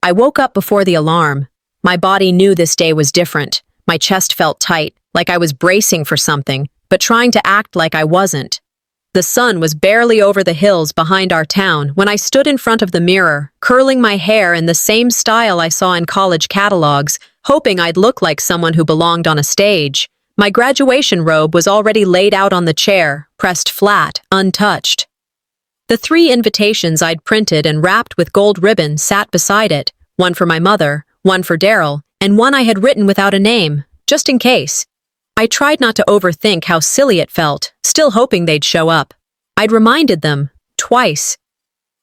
I woke up before the alarm. My body knew this day was different. My chest felt tight, like I was bracing for something, but trying to act like I wasn't. The sun was barely over the hills behind our town when I stood in front of the mirror, curling my hair in the same style I saw in college catalogs, hoping I'd look like someone who belonged on a stage. My graduation robe was already laid out on the chair, pressed flat, untouched. The 3 invitations I'd printed and wrapped with gold ribbon sat beside it, one for my mother, one for Daryl, and one I had written without a name, just in case. I tried not to overthink how silly it felt, still hoping they'd show up. I'd reminded them, twice.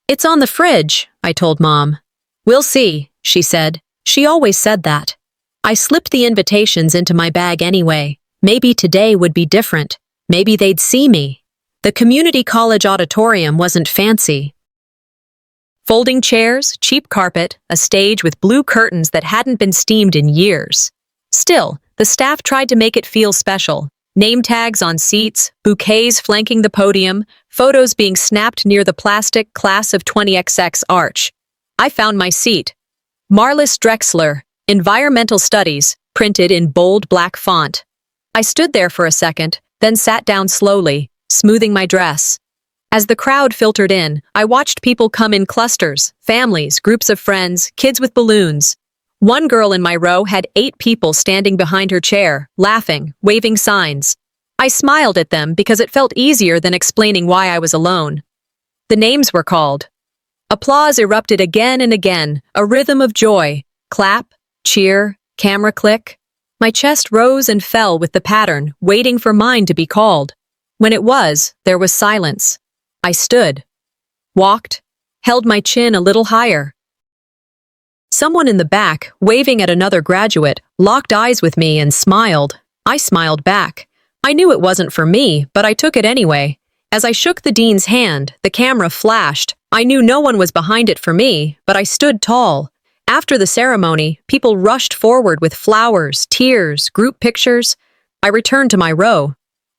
"It's on the fridge," I told Mom. "We'll see," she said. She always said that. I slipped the invitations into my bag anyway. Maybe today would be different. Maybe they'd see me. The community college auditorium wasn't fancy. Folding chairs, cheap carpet, a stage with blue curtains that hadn't been steamed in years. Still, the staff tried to make it feel special. Name tags on seats, bouquets flanking the podium, photos being snapped near the plastic Class of 20XX arch. I found my seat. Marlis Drexler, Environmental Studies, printed in bold black font. I stood there for a second, then sat down slowly, smoothing my dress. As the crowd filtered in, I watched people come in clusters, families, groups of friends, kids with balloons. One girl in my row had 8 people standing behind her chair, laughing, waving signs. I smiled at them because it felt easier than explaining why I was alone. The names were called. Applause erupted again and again, a rhythm of joy. Clap, cheer, camera click. My chest rose and fell with the pattern, waiting for mine to be called. When it was, there was silence. I stood, walked, held my chin a little higher. Someone in the back, waving at another graduate, locked eyes with me and smiled. I smiled back. I knew it wasn't for me, but I took it anyway. As I shook the dean's hand, the camera flashed. I knew no one was behind it for me, but I stood tall. After the ceremony, people rushed forward with flowers, tears, group pictures. I returned to my row.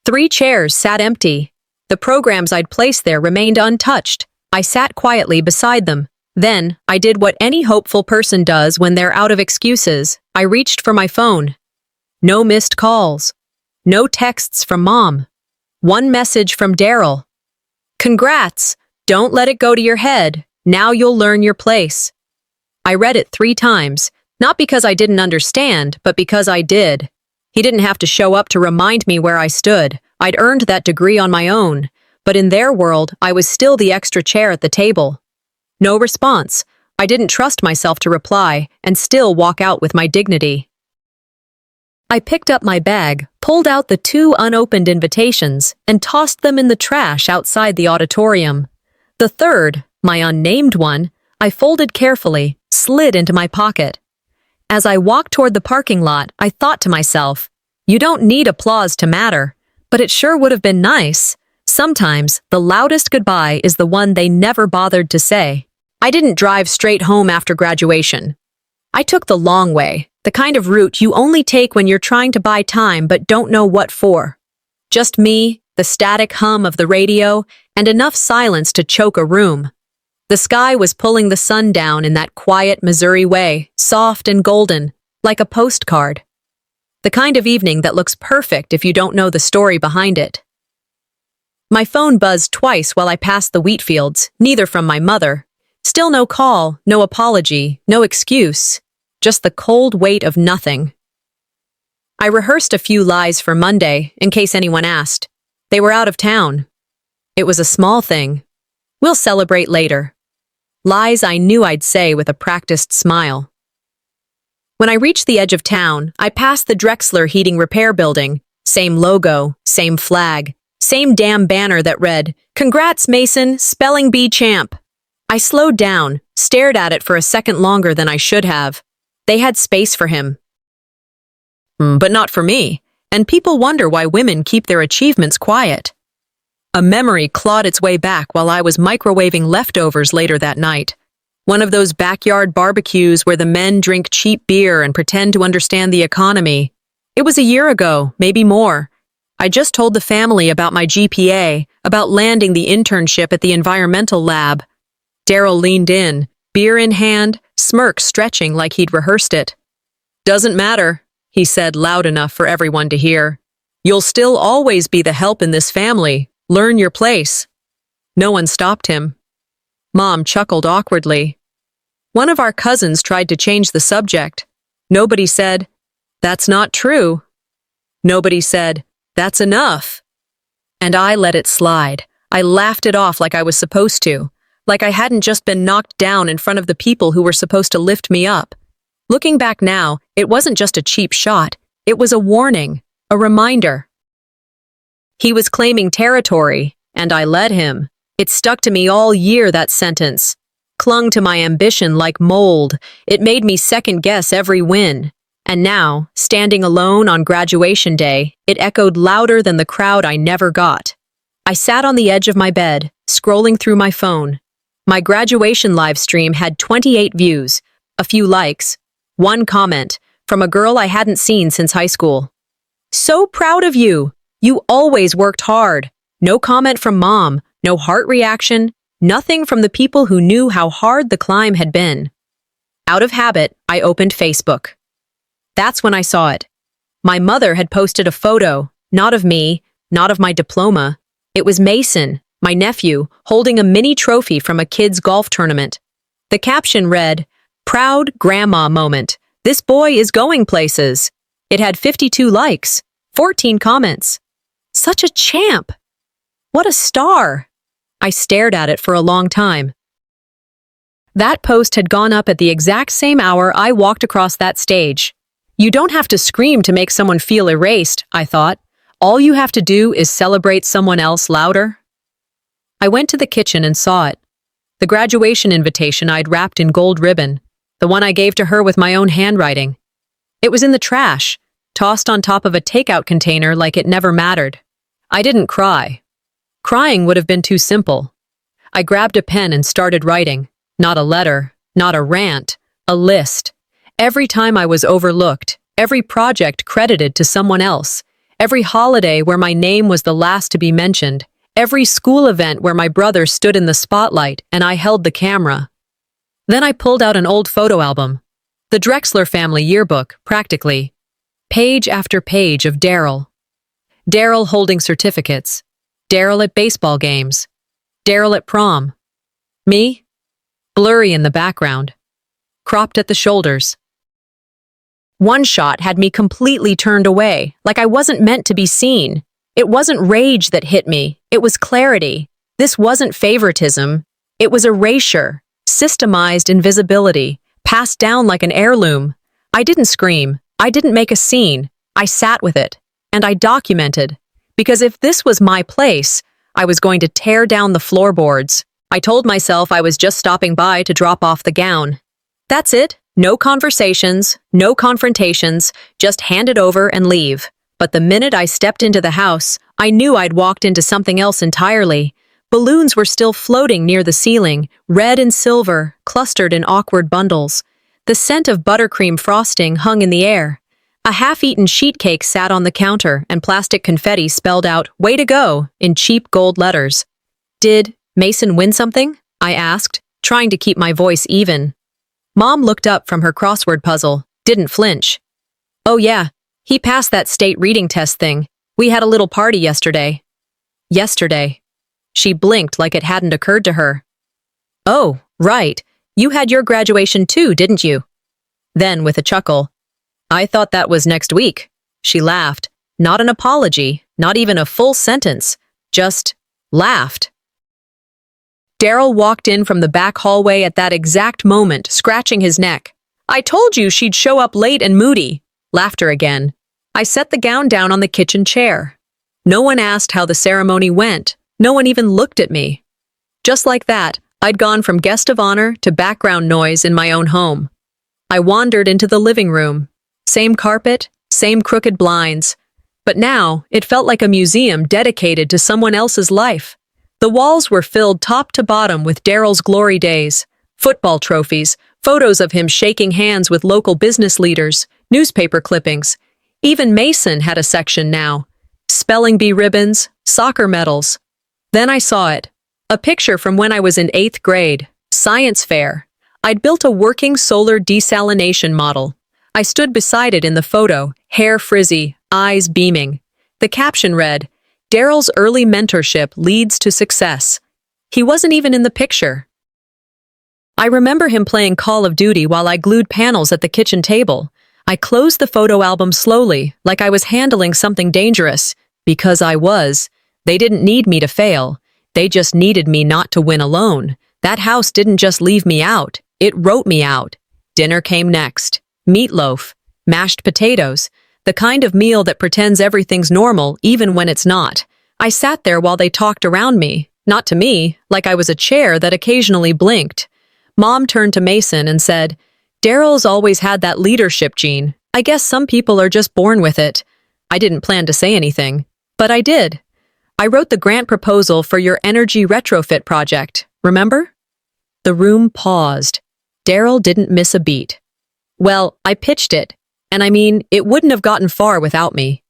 3 chairs sat empty. The programs I'd placed there remained untouched. I sat quietly beside them. Then, I did what any hopeful person does when they're out of excuses. I reached for my phone. No missed calls. No texts from Mom. One message from Daryl. "Congrats! Don't let it go to your head. Now you'll learn your place." I read it 3 times, not because I didn't understand, but because I did. He didn't have to show up to remind me where I stood. I'd earned that degree on my own. But in their world, I was still the extra chair at the table. No response. I didn't trust myself to reply, and still walk out with my dignity. I picked up my bag, pulled out the 2 unopened invitations, and tossed them in the trash outside the auditorium. The 3rd, my unnamed one, I folded carefully, slid into my pocket. As I walked toward the parking lot, I thought to myself, you don't need applause to matter, but it sure would have been nice. Sometimes, the loudest goodbye is the one they never bothered to say. I didn't drive straight home after graduation. I took the long way, the kind of route you only take when you're trying to buy time but don't know what for. Just me, the static hum of the radio, and enough silence to choke a room. The sky was pulling the sun down in that quiet Missouri way, soft and golden, like a postcard. The kind of evening that looks perfect if you don't know the story behind it. My phone buzzed twice while I passed the wheat fields, neither from my mother. Still no call, no apology, no excuse. Just the cold weight of nothing. I rehearsed a few lies for Monday, in case anyone asked. They were out of town. It was a small thing. We'll celebrate later. Lies I knew I'd say with a practiced smile. When I reached the edge of town, I passed the Drexler Heating Repair Building. Same logo, same flag, same damn banner that read, "Congrats, Mason, Spelling Bee champ." I slowed down, stared at it for a second longer than I should have. They had space for him. But not for me, and people wonder why women keep their achievements quiet. A memory clawed its way back while I was microwaving leftovers later that night. One of those backyard barbecues where the men drink cheap beer and pretend to understand the economy. It was a year ago, maybe more. I just told the family about my GPA, about landing the internship at the environmental lab. Daryl leaned in, beer in hand, smirk stretching like he'd rehearsed it. "Doesn't matter," he said loud enough for everyone to hear. "You'll still always be the help in this family. Learn your place." No one stopped him. Mom chuckled awkwardly. One of our cousins tried to change the subject. Nobody said, "That's not true." Nobody said, "That's enough." And I let it slide. I laughed it off like I was supposed to, like I hadn't just been knocked down in front of the people who were supposed to lift me up. Looking back now, it wasn't just a cheap shot. It was a warning, a reminder. He was claiming territory, and I let him. It stuck to me all year, that sentence. Clung to my ambition like mold. It made me second-guess every win. And now, standing alone on graduation day, it echoed louder than the crowd I never got. I sat on the edge of my bed, scrolling through my phone. My graduation live stream had 28 views, a few likes, one comment, from a girl I hadn't seen since high school. "So proud of you! You always worked hard." No comment from Mom, no heart reaction, nothing from the people who knew how hard the climb had been. Out of habit, I opened Facebook. That's when I saw it. My mother had posted a photo, not of me, not of my diploma. It was Mason, my nephew, holding a mini trophy from a kids' golf tournament. The caption read, "Proud Grandma Moment. This boy is going places." It had 52 likes, 14 comments. Such a champ! What a star! I stared at it for a long time. That post had gone up at the exact same hour I walked across that stage. You don't have to scream to make someone feel erased, I thought. All you have to do is celebrate someone else louder. I went to the kitchen and saw it. The graduation invitation I'd wrapped in gold ribbon, the one I gave to her with my own handwriting. It was in the trash, tossed on top of a takeout container like it never mattered. I didn't cry. Crying would have been too simple. I grabbed a pen and started writing. Not a letter, not a rant, a list. Every time I was overlooked, every project credited to someone else, every holiday where my name was the last to be mentioned, every school event where my brother stood in the spotlight and I held the camera. Then I pulled out an old photo album, the Drexler family yearbook, practically. Page after page of Daryl. Daryl holding certificates. Daryl at baseball games. Daryl at prom. Me? Blurry in the background. Cropped at the shoulders. One shot had me completely turned away, like I wasn't meant to be seen. It wasn't rage that hit me, it was clarity. This wasn't favoritism, it was erasure, systemized invisibility, passed down like an heirloom. I didn't scream, I didn't make a scene, I sat with it, and I documented. Because if this was my place, I was going to tear down the floorboards. I told myself I was just stopping by to drop off the gown. That's it. No conversations, no confrontations, just hand it over and leave. But the minute I stepped into the house, I knew I'd walked into something else entirely. Balloons were still floating near the ceiling, red and silver, clustered in awkward bundles. The scent of buttercream frosting hung in the air. A half-eaten sheet cake sat on the counter, and plastic confetti spelled out, "Way to go," in cheap gold letters. Did Mason win something? I asked, trying to keep my voice even. Mom looked up from her crossword puzzle, didn't flinch. "Oh yeah, he passed that state reading test thing. We had a little party yesterday." Yesterday. She blinked like it hadn't occurred to her. "Oh, right. You had your graduation too, didn't you?" Then, with a chuckle, "I thought that was next week." She laughed. Not an apology, not even a full sentence. Just laughed. Daryl walked in from the back hallway at that exact moment, scratching his neck. "I told you she'd show up late and moody." Laughter again. I set the gown down on the kitchen chair. No one asked how the ceremony went. No one even looked at me. Just like that, I'd gone from guest of honor to background noise in my own home. I wandered into the living room. Same carpet, same crooked blinds. But now, it felt like a museum dedicated to someone else's life. The walls were filled top to bottom with Daryl's glory days, football trophies, photos of him shaking hands with local business leaders, newspaper clippings. Even Mason had a section now. Spelling bee ribbons, soccer medals. Then I saw it. A picture from when I was in 8th grade. Science fair. I'd built a working solar desalination model. I stood beside it in the photo, hair frizzy, eyes beaming. The caption read, "Daryl's early mentorship leads to success." He wasn't even in the picture. I remember him playing Call of Duty while I glued panels at the kitchen table. I closed the photo album slowly, like I was handling something dangerous. Because I was. They didn't need me to fail. They just needed me not to win alone. That house didn't just leave me out. It wrote me out. Dinner came next. Meatloaf. Mashed potatoes. The kind of meal that pretends everything's normal, even when it's not. I sat there while they talked around me. Not to me, like I was a chair that occasionally blinked. Mom turned to Mason and said, "Daryl's always had that leadership gene. I guess some people are just born with it." I didn't plan to say anything, but I did. I wrote the grant proposal for your energy retrofit project, remember? The room paused. Daryl didn't miss a beat. Well, I pitched it, and I mean, it wouldn't have gotten far without me.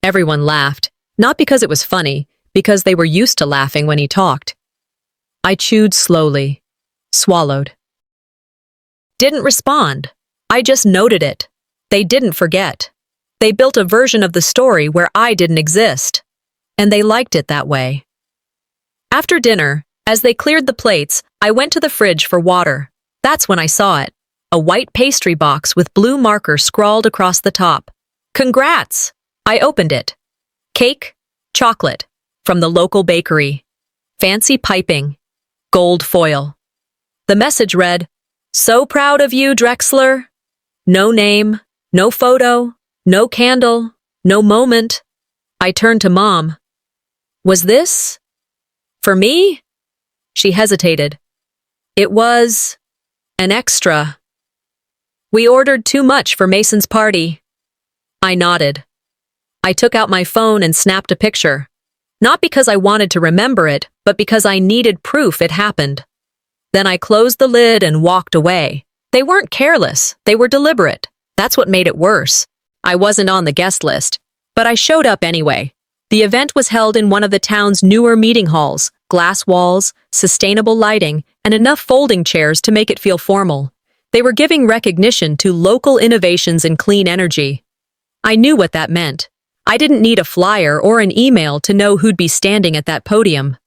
Everyone laughed, not because it was funny, because they were used to laughing when he talked. I chewed slowly. Swallowed. Didn't respond. I just noted it. They didn't forget. They built a version of the story where I didn't exist. And they liked it that way. After dinner, as they cleared the plates, I went to the fridge for water. That's when I saw it. A white pastry box with blue marker scrawled across the top. Congrats! I opened it. Cake, chocolate, from the local bakery. Fancy piping. Gold foil. The message read, "So proud of you, Drexler." No name, no photo, no candle, no moment. I turned to Mom. Was this for me? She hesitated. It was an extra. We ordered too much for Mason's party. I nodded. I took out my phone and snapped a picture. Not because I wanted to remember it, but because I needed proof it happened. Then I closed the lid and walked away. They weren't careless, they were deliberate. That's what made it worse. I wasn't on the guest list, but I showed up anyway. The event was held in one of the town's newer meeting halls, glass walls, sustainable lighting, and enough folding chairs to make it feel formal. They were giving recognition to local innovations in clean energy. I knew what that meant. I didn't need a flyer or an email to know who'd be standing at that podium.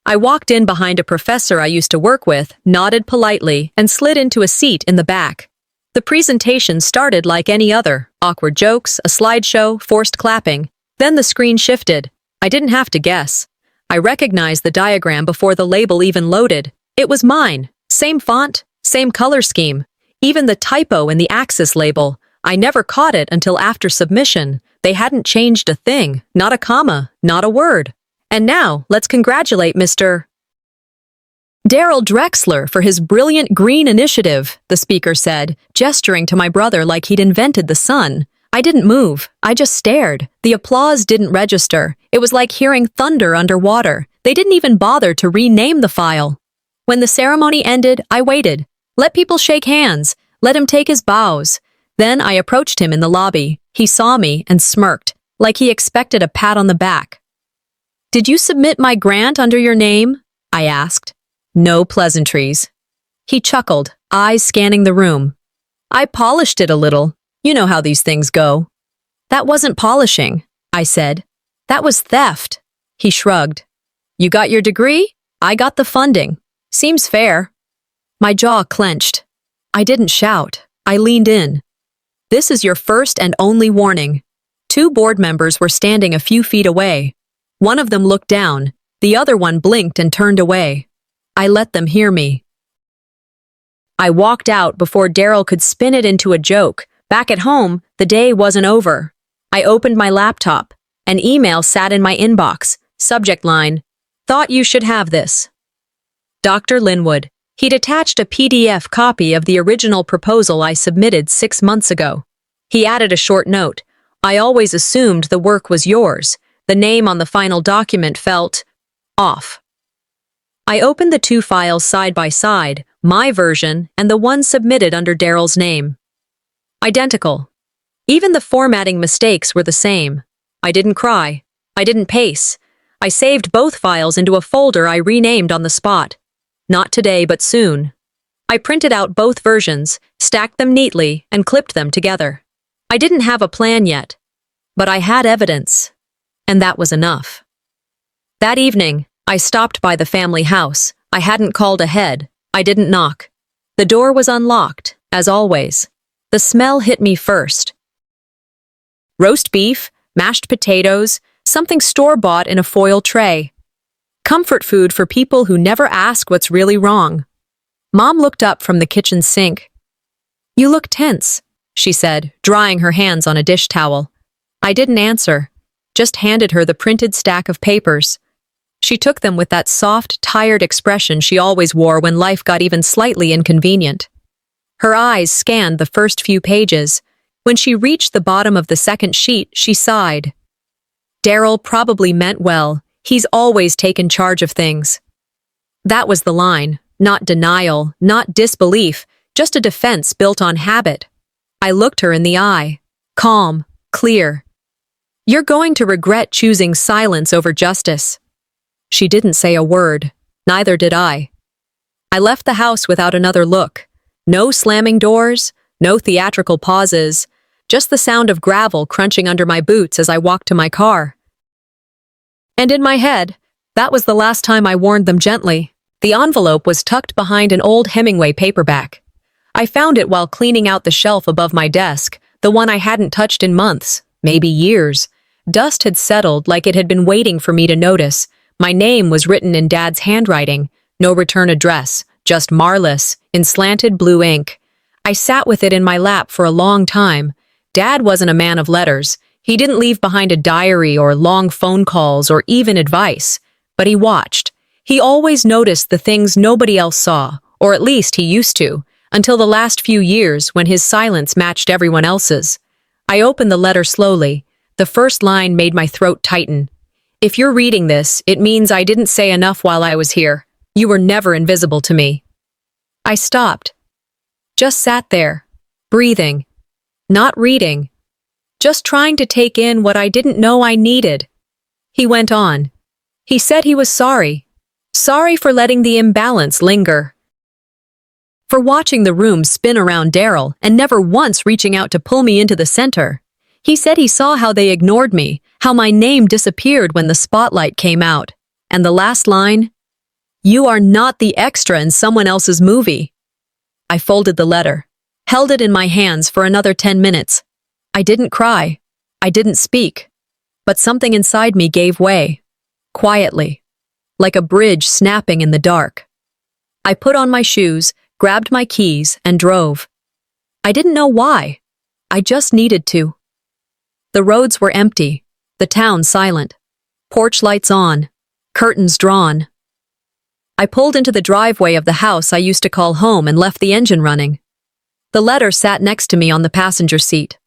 I walked in behind a professor I used to work with, nodded politely, and slid into a seat in the back. The presentation started like any other, awkward jokes, a slideshow, forced clapping. Then the screen shifted. I didn't have to guess. I recognized the diagram before the label even loaded. It was mine. Same font, same color scheme. Even the typo in the axis label. I never caught it until after submission. They hadn't changed a thing, not a comma, not a word. And now, let's congratulate Mr. Daryl Drexler for his brilliant green initiative, the speaker said, gesturing to my brother like he'd invented the sun. I didn't move. I just stared. The applause didn't register. It was like hearing thunder underwater. They didn't even bother to rename the file. When the ceremony ended, I waited. Let people shake hands. Let him take his bows. Then I approached him in the lobby. He saw me and smirked, like he expected a pat on the back. "Did you submit my grant under your name?" I asked. No pleasantries. He chuckled, eyes scanning the room. "I polished it a little. You know how these things go." "That wasn't polishing," I said. "That was theft." He shrugged. "You got your degree? I got the funding. Seems fair." My jaw clenched. I didn't shout. I leaned in. "This is your first and only warning." 2 board members were standing a few feet away. One of them looked down. The other one blinked and turned away. I let them hear me. I walked out before Daryl could spin it into a joke. Back at home, the day wasn't over. I opened my laptop. An email sat in my inbox. Subject line, "Thought you should have this." Dr. Linwood. He'd attached a PDF copy of the original proposal I submitted 6 months ago. He added a short note. "I always assumed the work was yours." The name on the final document felt off. I opened the 2 files side by side, my version and the one submitted under Daryl's name. Identical. Even the formatting mistakes were the same. I didn't cry. I didn't pace. I saved both files into a folder I renamed on the spot. Not today, but soon. I printed out both versions, stacked them neatly, and clipped them together. I didn't have a plan yet, but I had evidence, and that was enough. That evening, I stopped by the family house. I hadn't called ahead. I didn't knock. The door was unlocked, as always. The smell hit me first. Roast beef, mashed potatoes, something store-bought in a foil tray. Comfort food for people who never ask what's really wrong. Mom looked up from the kitchen sink. "You look tense," she said, drying her hands on a dish towel. I didn't answer, just handed her the printed stack of papers. She took them with that soft, tired expression she always wore when life got even slightly inconvenient. Her eyes scanned the first few pages. When she reached the bottom of the second sheet, she sighed. Daryl probably meant well. He's always taken charge of things. That was the line. Not denial, not disbelief, just a defense built on habit. I looked her in the eye. Calm, clear. "You're going to regret choosing silence over justice." She didn't say a word. Neither did I. I left the house without another look. No slamming doors, no theatrical pauses, just the sound of gravel crunching under my boots as I walked to my car. And in my head, that was the last time I warned them gently. The envelope was tucked behind an old Hemingway paperback. I found it while cleaning out the shelf above my desk, the one I hadn't touched in months, maybe years. Dust had settled like it had been waiting for me to notice. My name was written in Dad's handwriting, no return address, just Marlis, in slanted blue ink. I sat with it in my lap for a long time. Dad wasn't a man of letters. He didn't leave behind a diary or long phone calls or even advice, but he watched. He always noticed the things nobody else saw, or at least he used to, until the last few years when his silence matched everyone else's. I opened the letter slowly. The first line made my throat tighten. "If you're reading this, it means I didn't say enough while I was here. You were never invisible to me." I stopped. Just sat there, breathing, not reading, just trying to take in what I didn't know I needed. He went on. He said he was sorry. Sorry for letting the imbalance linger. For watching the room spin around Daryl and never once reaching out to pull me into the center. He said he saw how they ignored me, how my name disappeared when the spotlight came out. And the last line? "You are not the extra in someone else's movie." I folded the letter, held it in my hands for another 10 minutes. I didn't cry. I didn't speak. But something inside me gave way. Quietly. Like a bridge snapping in the dark. I put on my shoes, grabbed my keys, and drove. I didn't know why. I just needed to. The roads were empty, the town silent. Porch lights on, curtains drawn. I pulled into the driveway of the house I used to call home and left the engine running. The letter sat next to me on the passenger seat.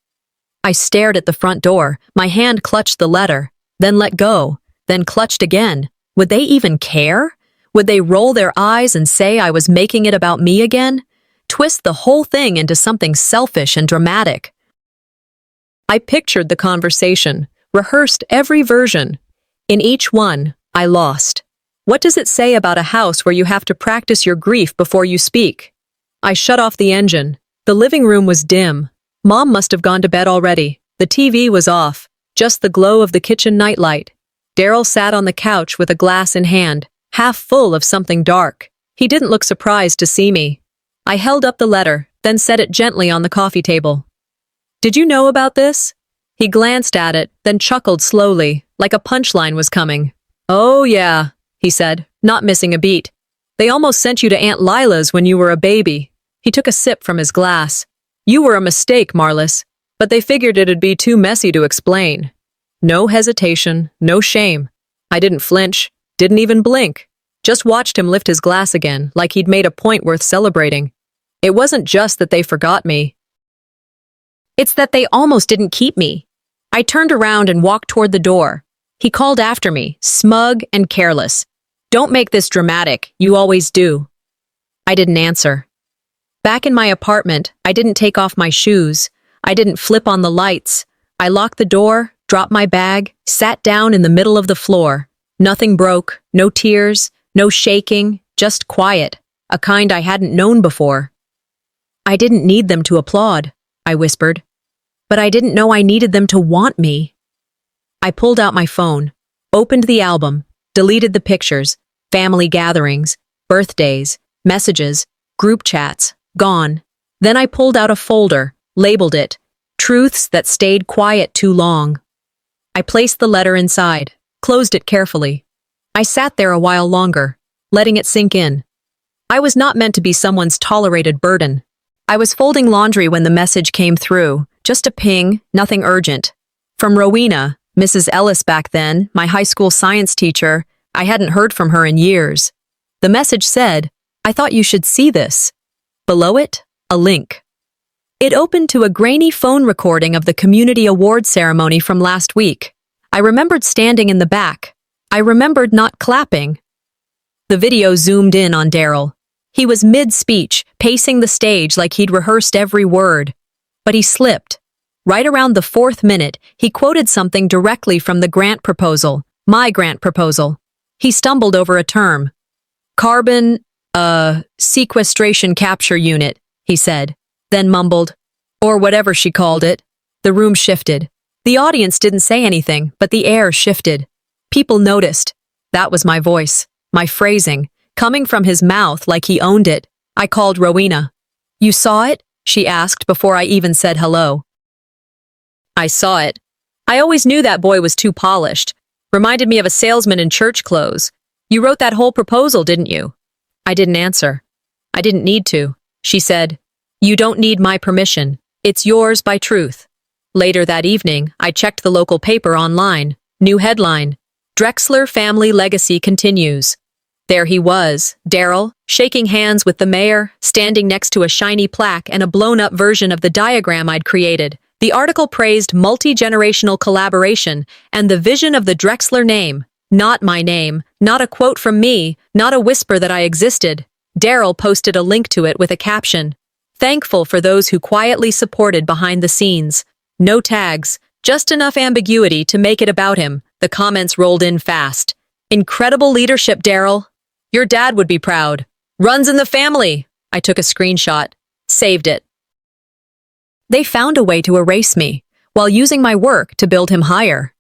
I stared at the front door, my hand clutched the letter, then let go, then clutched again. Would they even care? Would they roll their eyes and say I was making it about me again? Twist the whole thing into something selfish and dramatic. I pictured the conversation, rehearsed every version. In each one, I lost. What does it say about a house where you have to practice your grief before you speak? I shut off the engine. The living room was dim. Mom must have gone to bed already. The TV was off, just the glow of the kitchen nightlight. Daryl sat on the couch with a glass in hand, half full of something dark. He didn't look surprised to see me. I held up the letter, then set it gently on the coffee table. "Did you know about this?" He glanced at it, then chuckled slowly, like a punchline was coming. "Oh yeah," he said, not missing a beat. "They almost sent you to Aunt Lila's when you were a baby." He took a sip from his glass. "You were a mistake, Marlis, but they figured it'd be too messy to explain." No hesitation, no shame. I didn't flinch, didn't even blink. Just watched him lift his glass again, like he'd made a point worth celebrating. It wasn't just that they forgot me. It's that they almost didn't keep me. I turned around and walked toward the door. He called after me, smug and careless. "Don't make this dramatic, you always do." I didn't answer. Back in my apartment, I didn't take off my shoes. I didn't flip on the lights. I locked the door, dropped my bag, sat down in the middle of the floor. Nothing broke, no tears, no shaking, just quiet. a kind I hadn't known before. I didn't need them to applaud, I whispered, but I didn't know I needed them to want me. I pulled out my phone, opened the album, deleted the pictures, family gatherings, birthdays, messages, group chats, gone. Then I pulled out a folder, labeled it, Truths That Stayed Quiet Too Long. I placed the letter inside, closed it carefully. I sat there a while longer, letting it sink in. I was not meant to be someone's tolerated burden. I was folding laundry when the message came through, just a ping, nothing urgent. From Rowena, Mrs. Ellis back then, my high school science teacher. I hadn't heard from her in years. The message said, I thought you should see this. Below it, a link. It opened to a grainy phone recording of the community award ceremony from last week. I remembered standing in the back. I remembered not clapping. The video zoomed in on Daryl. He was mid-speech, pacing the stage like he'd rehearsed every word. But he slipped. Right around the 4th minute, he quoted something directly from the grant proposal, my grant proposal. He stumbled over a term. Carbon, sequestration capture unit, he said, then mumbled, or whatever she called it. The room shifted. The audience didn't say anything, but the air shifted. People noticed. That was my voice, my phrasing, coming from his mouth like he owned it. I called Rowena. You saw it? She asked before I even said hello. I saw it. I always knew that boy was too polished. Reminded me of a salesman in church clothes. You wrote that whole proposal, didn't you? I didn't answer. I didn't need to. She said, You don't need my permission. It's yours by truth. Later that evening, I checked the local paper online. New headline. Drexler family legacy continues. There he was, Daryl, shaking hands with the mayor, standing next to a shiny plaque and a blown-up version of the diagram I'd created. The article praised multi-generational collaboration and the vision of the Drexler name. Not my name, not a quote from me, not a whisper that I existed. Daryl posted a link to it with a caption. Thankful for those who quietly supported behind the scenes. No tags, just enough ambiguity to make it about him. The comments rolled in fast. Incredible leadership, Daryl. Your dad would be proud. Runs in the family. I took a screenshot. Saved it. They found a way to erase me, while using my work to build him higher.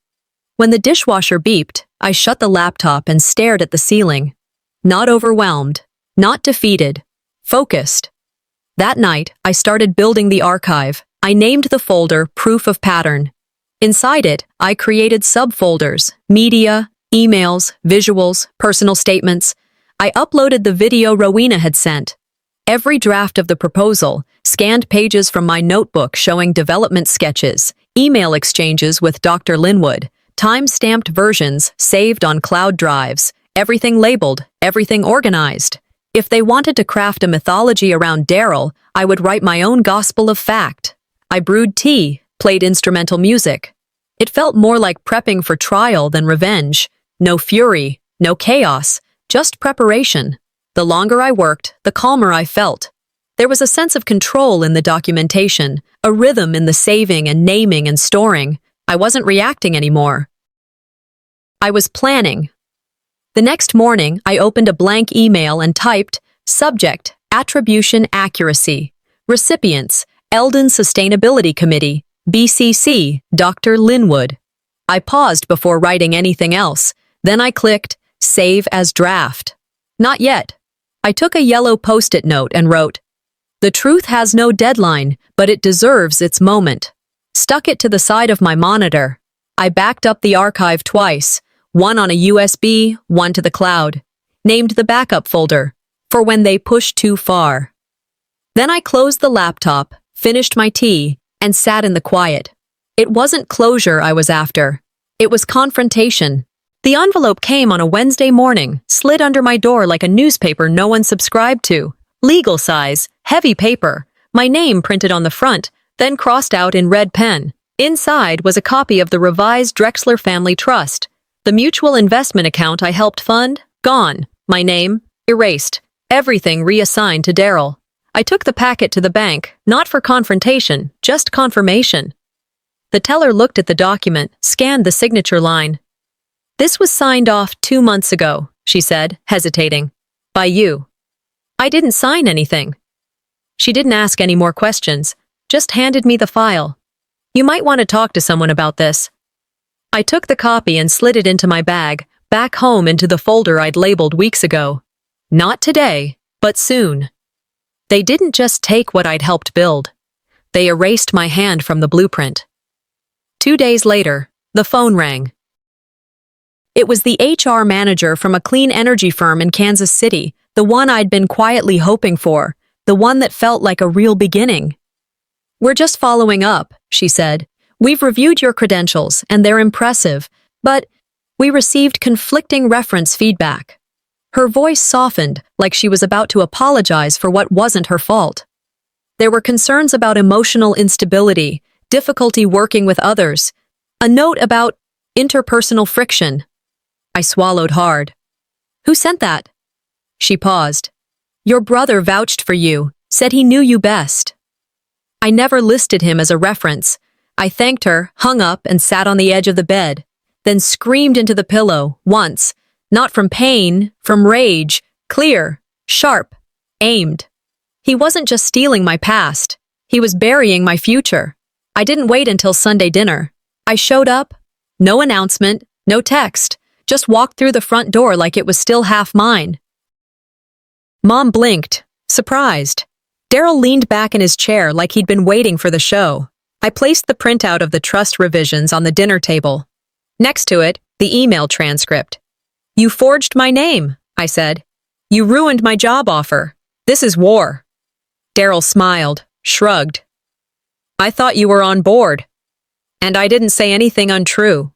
When the dishwasher beeped, I shut the laptop and stared at the ceiling. Not overwhelmed, not defeated, focused. That night, I started building the archive. I named the folder Proof of Pattern. Inside it, I created subfolders, media, emails, visuals, personal statements. I uploaded the video Rowena had sent. Every draft of the proposal, scanned pages from my notebook showing development sketches, email exchanges with Dr. Linwood, time-stamped versions saved on cloud drives, everything labeled, everything organized. If they wanted to craft a mythology around Daryl, I would write my own gospel of fact. I brewed tea, played instrumental music. It felt more like prepping for trial than revenge. No fury, no chaos, just preparation. The longer I worked, the calmer I felt. There was a sense of control in the documentation, a rhythm in the saving and naming and storing. I wasn't reacting anymore. I was planning. The next morning, I opened a blank email and typed, Subject, Attribution Accuracy. Recipients, Eldon Sustainability Committee, BCC, Dr. Linwood. I paused before writing anything else. Then I clicked, Save as Draft. Not yet. I took a yellow post-it note and wrote, The truth has no deadline, but it deserves its moment. Stuck it to the side of my monitor. I backed up the archive twice, one on a USB, one to the cloud. Named the backup folder, for when they push too far. Then I closed the laptop, finished my tea, and sat in the quiet. It wasn't closure I was after. It was confrontation. The envelope came on a Wednesday morning, slid under my door like a newspaper no one subscribed to. Legal size, heavy paper, my name printed on the front, then crossed out in red pen. Inside was a copy of the revised Drexler Family Trust. The mutual investment account I helped fund, gone. My name, erased. Everything reassigned to Daryl. I took the packet to the bank, not for confrontation, just confirmation. The teller looked at the document, scanned the signature line. This was signed off 2 months ago, she said, hesitating. By you. I didn't sign anything. She didn't ask any more questions, just handed me the file. You might want to talk to someone about this. I took the copy and slid it into my bag, back home into the folder I'd labeled weeks ago. Not today, but soon. They didn't just take what I'd helped build. They erased my hand from the blueprint. 2 days later, the phone rang. It was the HR manager from a clean energy firm in Kansas City, the one I'd been quietly hoping for, the one that felt like a real beginning. We're just following up, she said. We've reviewed your credentials, and they're impressive, but we received conflicting reference feedback. Her voice softened, like she was about to apologize for what wasn't her fault. There were concerns about emotional instability, difficulty working with others, a note about interpersonal friction. I swallowed hard. Who sent that? She paused. Your brother vouched for you, said he knew you best. I never listed him as a reference. I thanked her, hung up, and sat on the edge of the bed, then screamed into the pillow, once, not from pain, from rage, clear, sharp, aimed. He wasn't just stealing my past. He was burying my future. I didn't wait until Sunday dinner. I showed up. No announcement, no text. Just walked through the front door like it was still half mine. Mom blinked, surprised. Daryl leaned back in his chair like he'd been waiting for the show. I placed the printout of the trust revisions on the dinner table. Next to it, the email transcript. You forged my name, I said. You ruined my job offer. This is war. Daryl smiled, shrugged. I thought you were on board. And I didn't say anything untrue.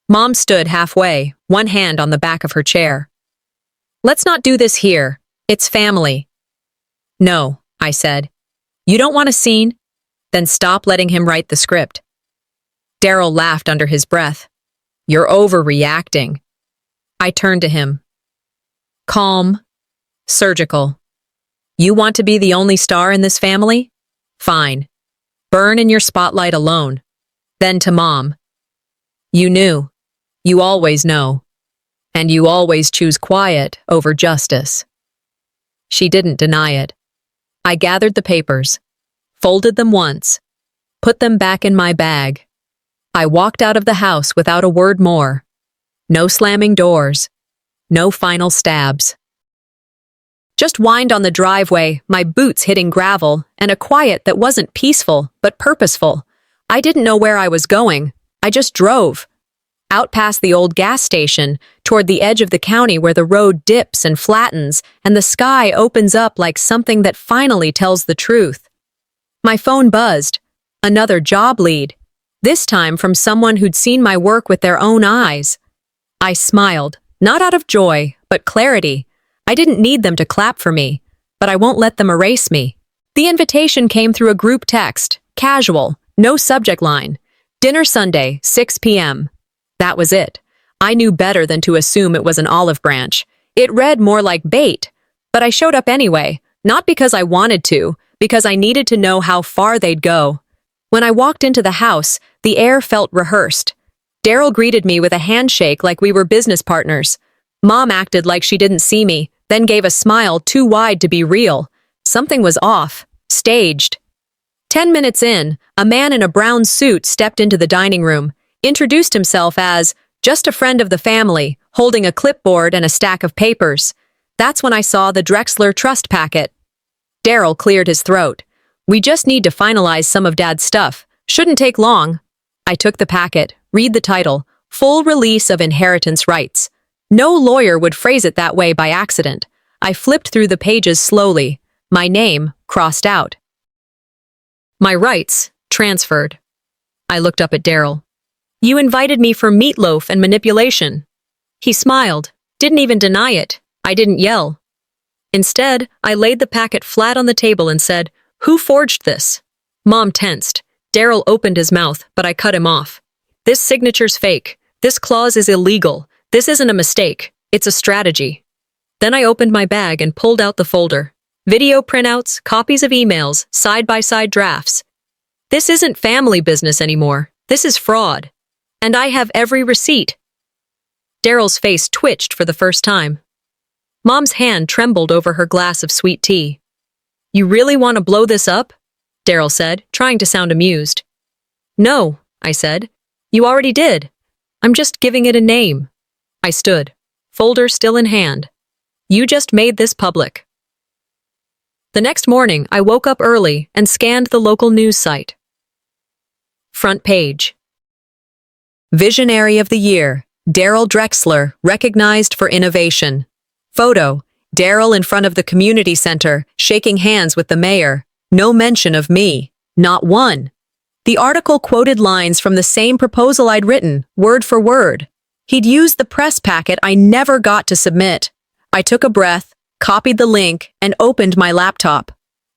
Mom stood halfway, one hand on the back of her chair. Let's not do this here. It's family. No, I said. You don't want a scene? Then stop letting him write the script. Daryl laughed under his breath. You're overreacting. I turned to him. Calm. Surgical. You want to be the only star in this family? Fine. Burn in your spotlight alone. Then to Mom. You knew. You always know. And you always choose quiet over justice. She didn't deny it. I gathered the papers, folded them once, put them back in my bag. I walked out of the house without a word more. No slamming doors. No final stabs. Just whined on the driveway, my boots hitting gravel, and a quiet that wasn't peaceful, but purposeful. I didn't know where I was going. I just drove. Out past the old gas station, toward the edge of the county where the road dips and flattens, and the sky opens up like something that finally tells the truth. My phone buzzed. Another job lead. This time from someone who'd seen my work with their own eyes. I smiled, not out of joy, but clarity. I didn't need them to clap for me, but I won't let them erase me. The invitation came through a group text, casual, no subject line. Dinner Sunday, 6 p.m. That was it. I knew better than to assume it was an olive branch. It read more like bait, but I showed up anyway, not because I wanted to, because I needed to know how far they'd go. When I walked into the house, the air felt rehearsed. Daryl greeted me with a handshake like we were business partners. Mom acted like she didn't see me, then gave a smile too wide to be real. Something was off, staged. 10 minutes in, a man in a brown suit stepped into the dining room, introduced himself as just a friend of the family, holding a clipboard and a stack of papers. That's when I saw the Drexler trust packet. Daryl cleared his throat. We just need to finalize some of Dad's stuff. Shouldn't take long. I took the packet, read the title, Full Release of Inheritance Rights. No lawyer would phrase it that way by accident. I flipped through the pages slowly. My name crossed out. My rights transferred. I looked up at Daryl. You invited me for meatloaf and manipulation. He smiled, didn't even deny it. I didn't yell. Instead, I laid the packet flat on the table and said, Who forged this? Mom tensed. Daryl opened his mouth, but I cut him off. This signature's fake. This clause is illegal. This isn't a mistake. It's a strategy. Then I opened my bag and pulled out the folder. Video printouts, copies of emails, side-by-side drafts. This isn't family business anymore. This is fraud. And I have every receipt. Daryl's face twitched for the first time. Mom's hand trembled over her glass of sweet tea. "You really want to blow this up?" Daryl said, trying to sound amused. "No," I said. "You already did. I'm just giving it a name." I stood, folder still in hand. "You just made this public." The next morning, I woke up early and scanned the local news site. Front page. Visionary of the Year, Daryl Drexler, recognized for innovation. Photo, Daryl in front of the community center, shaking hands with the mayor. No mention of me. Not one. The article quoted lines from the same proposal I'd written, word for word. He'd used the press packet I never got to submit. I took a breath, copied the link, and opened my laptop.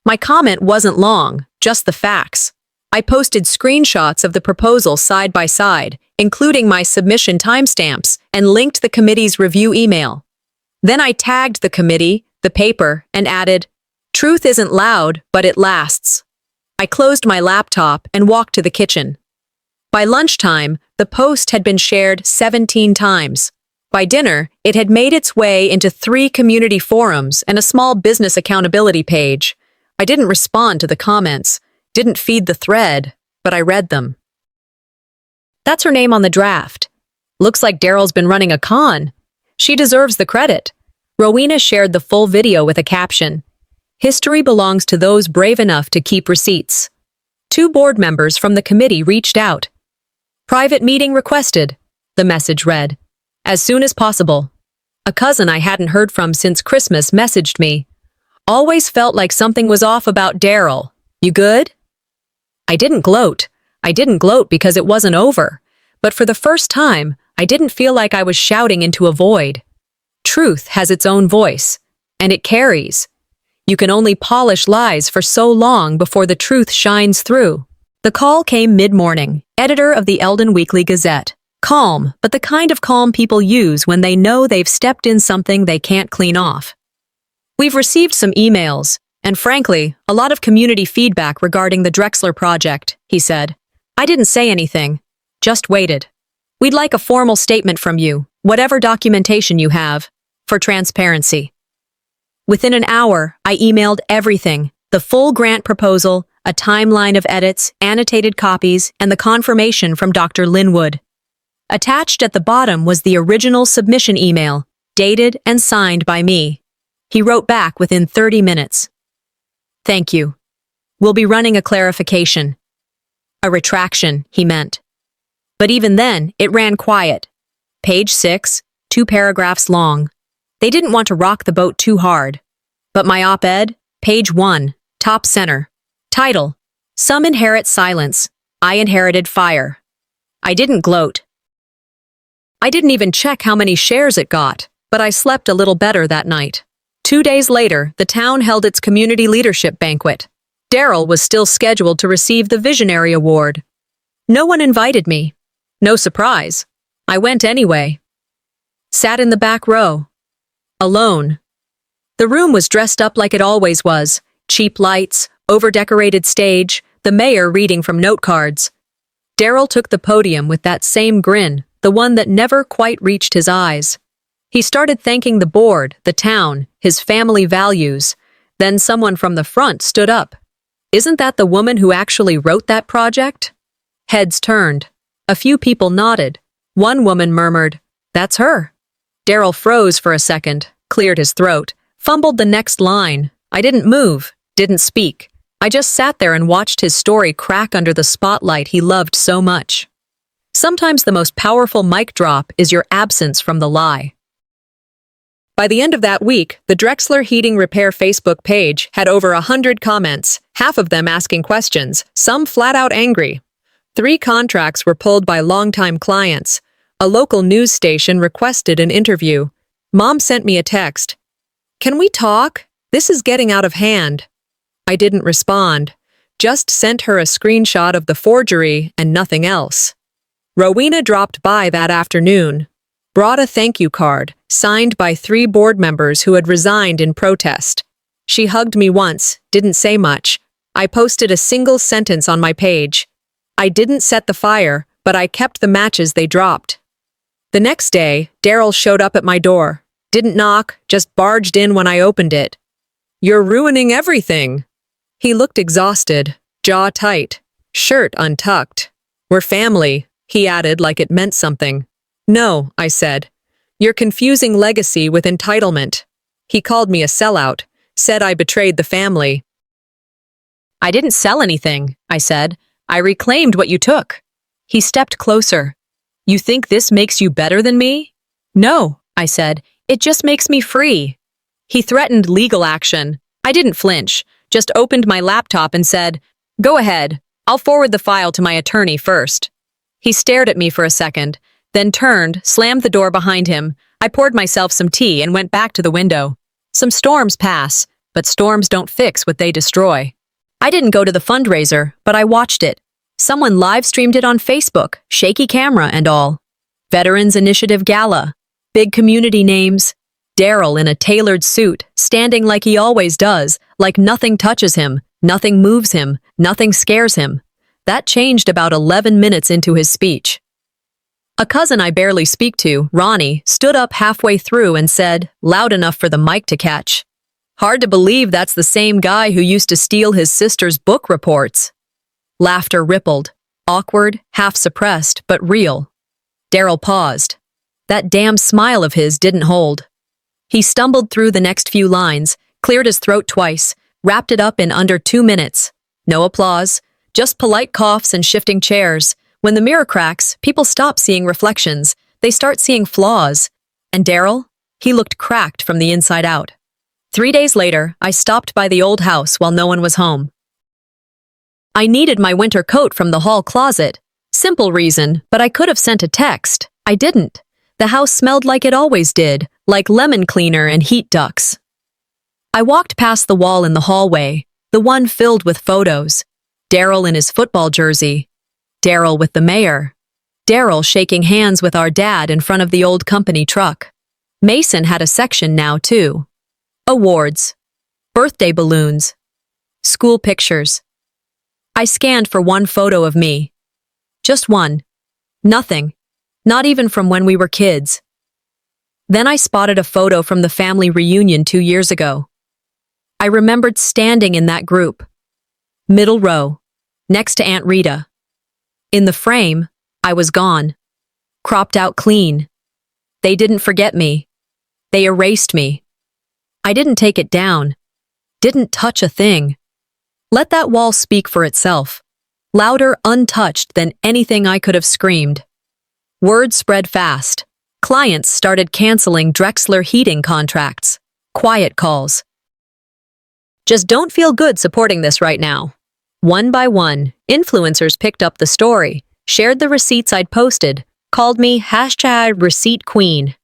My comment wasn't long, just the facts. I posted screenshots of the proposal side by side, including my submission timestamps, and linked the committee's review email. Then I tagged the committee, the paper, and added, "Truth isn't loud, but it lasts." I closed my laptop and walked to the kitchen. By lunchtime, the post had been shared 17 times. By dinner, it had made its way into 3 community forums and a small business accountability page. I didn't respond to the comments, didn't feed the thread, but I read them. "That's her name on the draft. Looks like Daryl's been running a con. She deserves the credit." Rowena shared the full video with a caption. "History belongs to those brave enough to keep receipts." 2 board members from the committee reached out. "Private meeting requested," the message read. "As soon as possible." A cousin I hadn't heard from since Christmas messaged me. "Always felt like something was off about Daryl. You good?" I didn't gloat. I didn't gloat because it wasn't over. But for the first time, I didn't feel like I was shouting into a void. Truth has its own voice, and it carries. You can only polish lies for so long before the truth shines through. The call came mid-morning, editor of the Eldon Weekly Gazette. Calm, but the kind of calm people use when they know they've stepped in something they can't clean off. "We've received some emails, and frankly, a lot of community feedback regarding the Drexler project," he said. I didn't say anything, just waited. "We'd like a formal statement from you, whatever documentation you have, for transparency." Within an hour, I emailed everything, the full grant proposal, a timeline of edits, annotated copies, and the confirmation from Dr. Linwood. Attached at the bottom was the original submission email, dated and signed by me. He wrote back within 30 minutes. "Thank you. We'll be running a clarification." A retraction, he meant. But even then, it ran quiet. Page 6, 2 paragraphs long. They didn't want to rock the boat too hard. But my op-ed, page 1, top center. Title, "Some Inherit Silence. I Inherited Fire." I didn't gloat. I didn't even check how many shares it got, but I slept a little better that night. 2 days later, the town held its community leadership banquet. Daryl was still scheduled to receive the Visionary Award. No one invited me. No surprise. I went anyway. Sat in the back row. Alone. The room was dressed up like it always was. Cheap lights, over-decorated stage, the mayor reading from note cards. Daryl took the podium with that same grin, the one that never quite reached his eyes. He started thanking the board, the town, his family values. Then someone from the front stood up. "Isn't that the woman who actually wrote that project?" Heads turned. A few people nodded. One woman murmured, "That's her." Daryl froze for a second, cleared his throat, fumbled the next line. I didn't move, didn't speak. I just sat there and watched his story crack under the spotlight he loved so much. Sometimes the most powerful mic drop is your absence from the lie. By the end of that week, the Drexler Heating Repair Facebook page had over 100 comments, half of them asking questions, some flat-out angry. 3 contracts were pulled by longtime clients. A local news station requested an interview. Mom sent me a text. "Can we talk? This is getting out of hand." I didn't respond, just sent her a screenshot of the forgery and nothing else. Rowena dropped by that afternoon, brought a thank you card, signed by 3 board members who had resigned in protest. She hugged me once, didn't say much. I posted a single sentence on my page. I didn't set the fire, but I kept the matches they dropped. The next day, Daryl showed up at my door. Didn't knock, just barged in when I opened it. You're ruining everything. He looked exhausted, jaw tight, shirt untucked. We're family, he added like it meant something. No, I said. You're confusing legacy with entitlement. He called me a sellout, said I betrayed the family. I didn't sell anything, I said. I reclaimed what you took. He stepped closer. You think this makes you better than me? No, I said. It just makes me free. He threatened legal action. I didn't flinch, just opened my laptop and said, Go ahead. I'll forward the file to my attorney first. He stared at me for a second, then turned, slammed the door behind him. I poured myself some tea and went back to the window. Some storms pass, but storms don't fix what they destroy. I didn't go to the fundraiser, but I watched it. Someone live-streamed it on Facebook, shaky camera and all. Veterans Initiative Gala. Big community names. Daryl in a tailored suit, standing like he always does, like nothing touches him, nothing moves him, nothing scares him. That changed about 11 minutes into his speech. A cousin I barely speak to, Ronnie, stood up halfway through and said, loud enough for the mic to catch, Hard to believe that's the same guy who used to steal his sister's book reports. Laughter rippled, awkward, half-suppressed, but real. Daryl paused. That damn smile of his didn't hold. He stumbled through the next few lines, cleared his throat twice, wrapped it up in under 2 minutes. No applause, just polite coughs and shifting chairs. When the mirror cracks, people stop seeing reflections. They start seeing flaws. And Daryl? He looked cracked from the inside out. 3 days later, I stopped by the old house while no one was home. I needed my winter coat from the hall closet. Simple reason, but I could have sent a text. I didn't. The house smelled like it always did, like lemon cleaner and heat ducts. I walked past the wall in the hallway, the one filled with photos. Daryl in his football jersey. Daryl with the mayor. Daryl shaking hands with our dad in front of the old company truck. Mason had a section now, too. Awards. Birthday balloons. School pictures. I scanned for one photo of me. Just one. Nothing. Not even from when we were kids. Then I spotted a photo from the family reunion 2 years ago. I remembered standing in that group. Middle row, next to Aunt Rita. In the frame, I was gone. Cropped out clean. They didn't forget me. They erased me. I didn't take it down. Didn't touch a thing. Let that wall speak for itself. Louder, untouched than anything I could have screamed. Word spread fast. Clients started canceling Drexler heating contracts. Quiet calls. Just don't feel good supporting this right now. One by one, influencers picked up the story, shared the receipts I'd posted, called me #ReceiptQueen.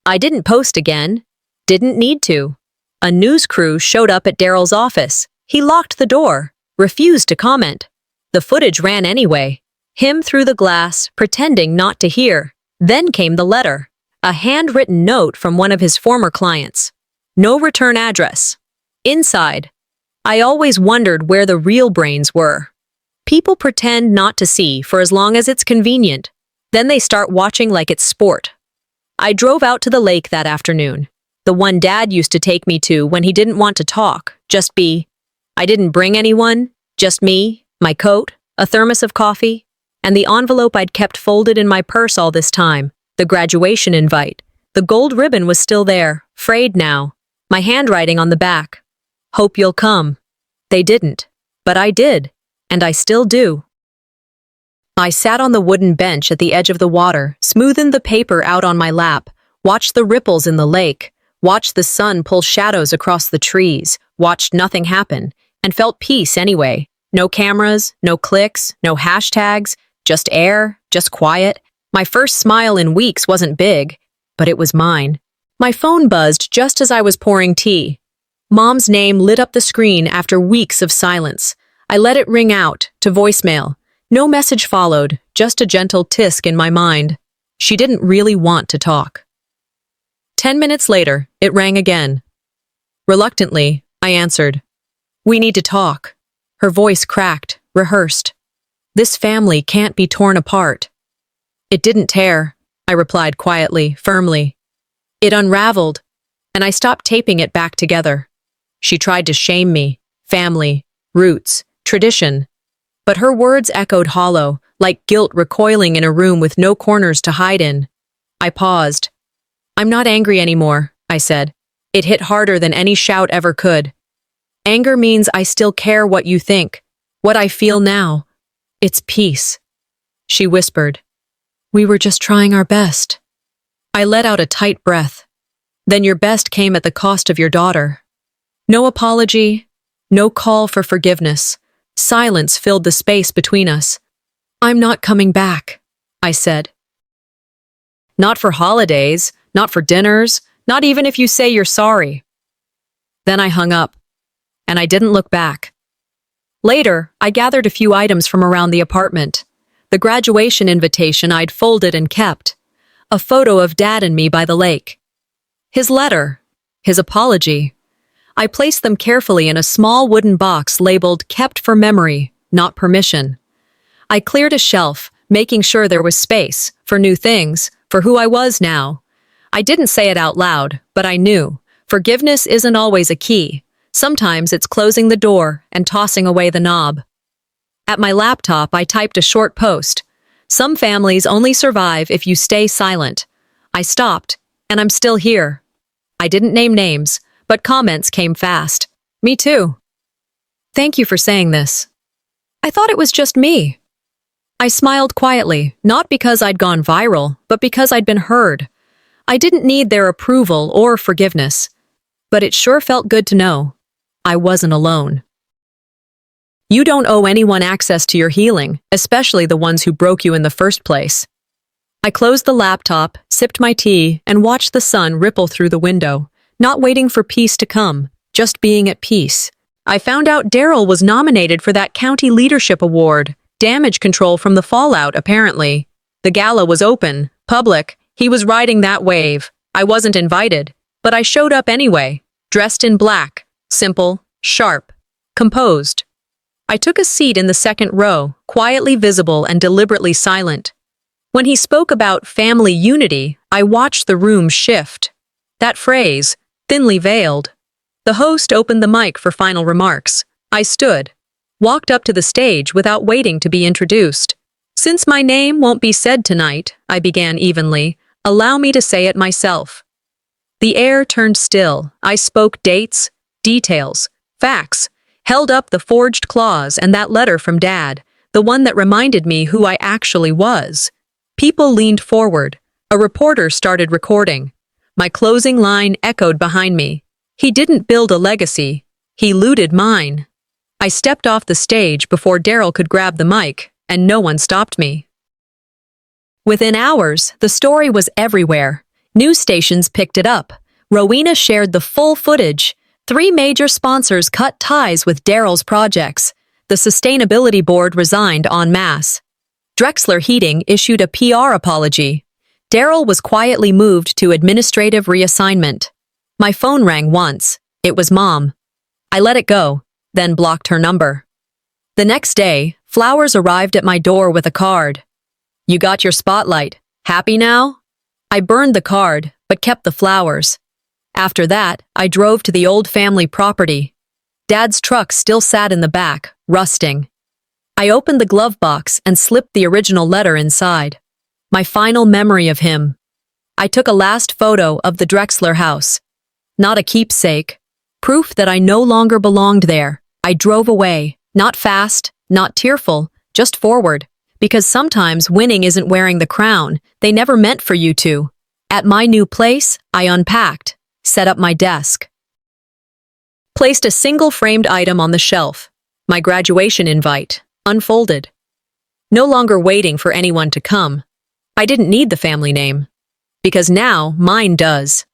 I didn't post again. Didn't need to. A news crew showed up at Daryl's office. He locked the door, refused to comment. The footage ran anyway. Him through the glass, pretending not to hear. Then came the letter. A handwritten note from one of his former clients. No return address. Inside. I always wondered where the real brains were. People pretend not to see for as long as it's convenient. Then they start watching like it's sport. I drove out to the lake that afternoon. The one Dad used to take me to when he didn't want to talk, just be. I didn't bring anyone, just me, my coat, a thermos of coffee, and the envelope I'd kept folded in my purse all this time, the graduation invite. The gold ribbon was still there, frayed now, my handwriting on the back. Hope you'll come. They didn't, but I did, and I still do. I sat on the wooden bench at the edge of the water, smoothened the paper out on my lap, watched the ripples in the lake, watched the sun pull shadows across the trees, watched nothing happen, and felt peace anyway. No cameras, no clicks, no hashtags, just air, just quiet. My first smile in weeks wasn't big, but it was mine. My phone buzzed just as I was pouring tea. Mom's name lit up the screen after weeks of silence. I let it ring out, to voicemail. No message followed, just a gentle tisk in my mind. She didn't really want to talk. 10 minutes later, it rang again. Reluctantly, I answered. We need to talk. Her voice cracked, rehearsed. This family can't be torn apart. It didn't tear, I replied quietly, firmly. It unraveled, and I stopped taping it back together. She tried to shame me, family, roots, tradition. But her words echoed hollow, like guilt recoiling in a room with no corners to hide in. I paused. "I'm not angry anymore," I said. It hit harder than any shout ever could. "Anger means I still care what you think, what I feel now. It's peace," she whispered. "We were just trying our best." I let out a tight breath. "Then your best came at the cost of your daughter." No apology, no call for forgiveness. Silence filled the space between us. "I'm not coming back," I said. "Not for holidays, not for dinners, not even if you say you're sorry." Then I hung up, and I didn't look back. Later, I gathered a few items from around the apartment. The graduation invitation I'd folded and kept. A photo of Dad and me by the lake. His letter. His apology. I placed them carefully in a small wooden box labeled "Kept for Memory, Not Permission." I cleared a shelf, making sure there was space for new things, for who I was now. I didn't say it out loud, but I knew. Forgiveness isn't always a key. Sometimes it's closing the door and tossing away the knob. At my laptop, I typed a short post. "Some families only survive if you stay silent." I stopped, and I'm still here. I didn't name names, but comments came fast. "Me too." "Thank you for saying this." "I thought it was just me." I smiled quietly, not because I'd gone viral, but because I'd been heard. I didn't need their approval or forgiveness, but it sure felt good to know I wasn't alone. You don't owe anyone access to your healing, especially the ones who broke you in the first place. I closed the laptop, sipped my tea, and watched the sun ripple through the window, not waiting for peace to come, just being at peace. I found out Daryl was nominated for that county leadership award, damage control from the fallout, apparently. The gala was open, public. He was riding that wave. I wasn't invited, but I showed up anyway, dressed in black, simple, sharp, composed. I took a seat in the second row, quietly visible and deliberately silent. When he spoke about family unity, I watched the room shift. That phrase, thinly veiled. The host opened the mic for final remarks. I stood, walked up to the stage without waiting to be introduced. "Since my name won't be said tonight," I began evenly, "allow me to say it myself." The air turned still. I spoke dates, details, facts, held up the forged clause and that letter from Dad, the one that reminded me who I actually was. People leaned forward. A reporter started recording. My closing line echoed behind me. "He didn't build a legacy. He looted mine." I stepped off the stage before Daryl could grab the mic, and no one stopped me. Within hours, the story was everywhere. News stations picked it up. Rowena shared the full footage. 3 major sponsors cut ties with Daryl's projects. The sustainability board resigned en masse. Drexler Heating issued a PR apology. Daryl was quietly moved to administrative reassignment. My phone rang once. It was Mom. I let it go, then blocked her number. The next day, flowers arrived at my door with a card. "You got your spotlight. Happy now?" I burned the card, but kept the flowers. After that, I drove to the old family property. Dad's truck still sat in the back, rusting. I opened the glove box and slipped the original letter inside. My final memory of him. I took a last photo of the Drexler house. Not a keepsake. Proof that I no longer belonged there. I drove away, not fast, not tearful, just forward. Because sometimes winning isn't wearing the crown they never meant for you to. At my new place, I unpacked, set up my desk. Placed a single framed item on the shelf. My graduation invite, unfolded. No longer waiting for anyone to come. I didn't need the family name. Because now, mine does.